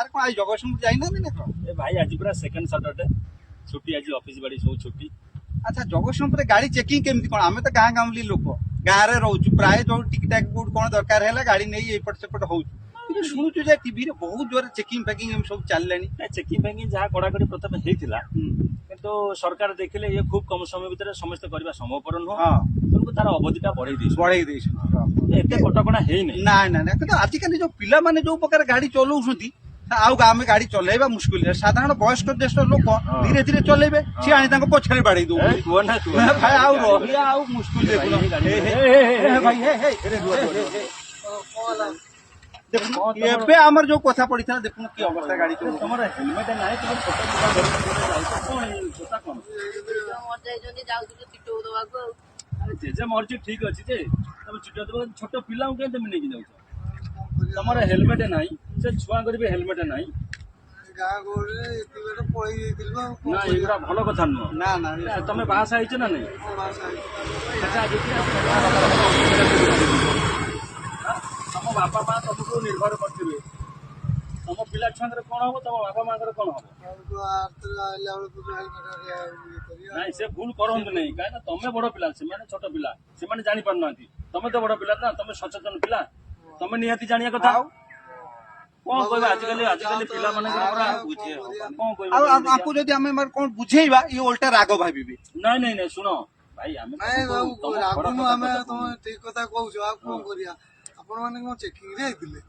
ଆରେ କଣ ଆଜି ଜଗତସିଂହପୁର ଯାଇନାହାନ୍ତି ନା କଣ? ए भाई आज पूरा सेकंड सैटरडे छुट्टी आज ऑफिस बाड़ी सब छुट्टी ଆଚ୍ଛା ଜଗତସିଂହପୁରରେ ଗାଡି ଚେକିଂ କେମିତି କଣ? ଆମେ ତ ଗାଁ ଗାଉଁଲି ଲୋକ ଗାଁରେ ରହୁଛୁ, ପ୍ରାୟ ଯୋଉ ଟିକଟାକ କୋଉଠି କଣ ଦରକାର ହେଲା ଗାଡି ନେଇ ଏପଟ ସେପଟ ହଉଛୁ, କିନ୍ତୁ ଶୁଣୁଛୁ ଯେ ଟିଭିରେ ବହୁତ ଜୋରରେ ଚେକିଂ ଫେକିଂ ଏମିତି ସବୁ ଚାଲିଲାଣି। ना चेकिंग फैकिंग जहाँ कड़ाकड़ी प्रथम होता किंतु सरकार देखिले ये खूब कम समय भितर समस्त करवा संभवपर नुह ହଁ तेणु तार अवधिटा बढ़ई दी ବଢେଇ ଦେଇଛନ୍ତି। एत कटकणा है ନାଇଁ ନାଇଁ ନାଇଁ, କିନ୍ତୁ ଆଜିକାଲି ଯୋଉ ପିଲାମାନେ ଯୋଉ ପ୍ରକାର ଗାଡି ଚଲଉଛନ୍ତି ଆଉ ଆମେ ଗାଡି ଚଲେଇବା ମୁସ୍କିଲ। ସାଧାରଣ ବୟସ୍କ ଜ୍ୟେଷ୍ଠ ଲୋକ ଧୀରେ ଧୀରେ ଚଲେଇବେ, ସିଏ ଆଣି ताଙ୍କ ପଛରେ ବାଡେଇ ଦଉଛନ୍ତି। ଭାଇ ଆଉ ରହିବା ଆଉ ମୁସ୍କିଲ। ଦେଖୁନ ଭାଇ ଦେଖୁନ ଏବେ ଆମର ଯୋଉ କଥା ପଡିଥିଲା, ଦେଖୁନ କି ଅବସ୍ଥା ଗାଡି ଚଲଉଛି। तुम हेलमेट ना तुम छोट कौन जेजे मर्जी ठीक अच्छे जे तुम चिट छोट पिला नहीं जाऊ तुम हेलमेट ना से छुआ कर हेलमेट ना ना एगुड़ा भल कथा नुह ନା ନା तुम बास आई ना नहीं तुम बापा माँ तुमको निर्भर करते तुम पिला छुआ कौन हम तुम बापा माँ कौन हम ना से भूल करते नहीं कहीं तुम बड़ पिला से छोट पिला से जानी पार ना तुम तो बड़ पिला ना तुम सचेतन पिला तुम निहाती जानिया कथा कौन कह आजिकल आजिकल पिला कौन ଆଉ कह ଆକୁ ଯଦି ଆମେ କଣ ବୁଝେଇବା ଇଏ ଓଲଟା ରାଗ ଭାବିବେ। नहीं नहीं नहीं शुण भाई आम ନାଇଁ ବାବୁ ରାଗୁନୁ ଆମେ ତମେ ଠିକ କଥା କହୁଛ ଆଉ କଣ କରିବା ଆପଣ ମାନେ କଣ ଚେକିଂ ରେ ହେଇଥିଲେ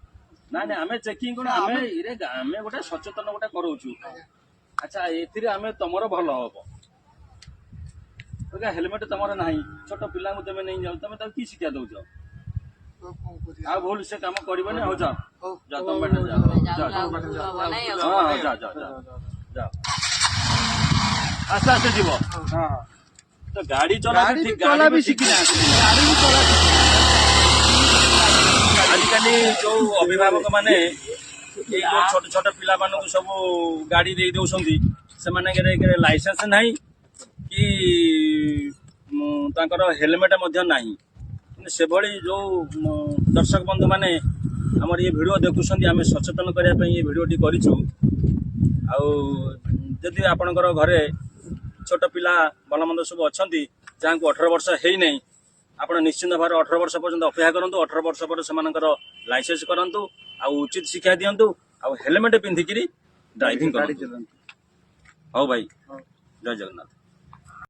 ना ना आम चेकिंग कौन आम गोटे सचेतन गोटे कराऊँ अच्छा एथिरे आम तुमर भल हम हेलमेट तुमर ना छोट पिला तुम नहीं जाओ तुम कि शिक्षा दौच ତ କଣ କରିବା आ भूल से काम करबनी हो जा ହଉ जा तुम बाटे जा हाँ जा जा जा जा आस्ते आस्ते जीव ହଁ तो गाड़ी चला ଗାଡି ठीक ଚଲା गाड़ी ବି भी ठीक ଶିଖିନାହାନ୍ତି, ଗାଡି ବି ଚଲା आजिकल जो अभिभावक माने छोट छोट पिला मानू सब गाड़ी दे दौरान से लाइसेंस नहीं कि तांकर हेलमेट नहीं से भली जो दर्शक बंधु माने हमर ये वीडियो देखुछंती आमे सचेतन करिया पई ये वीडियो टी करिछु आउ जदि आपनकर घरे छोट पिला भलमंद सब अछंती जहाँ को 18 वर्ष है नहीं आप निश्चिंत भाव 18 वर्ष पर्यंत अपेक्षा करूँ 18 वर्ष पर से लाइसेंस करूँ आ उचित शिक्षा दिंतु आ हेलमेट पिंधिकी ड्राइविंग करूँ। हाँ भाई जय जगन्नाथ।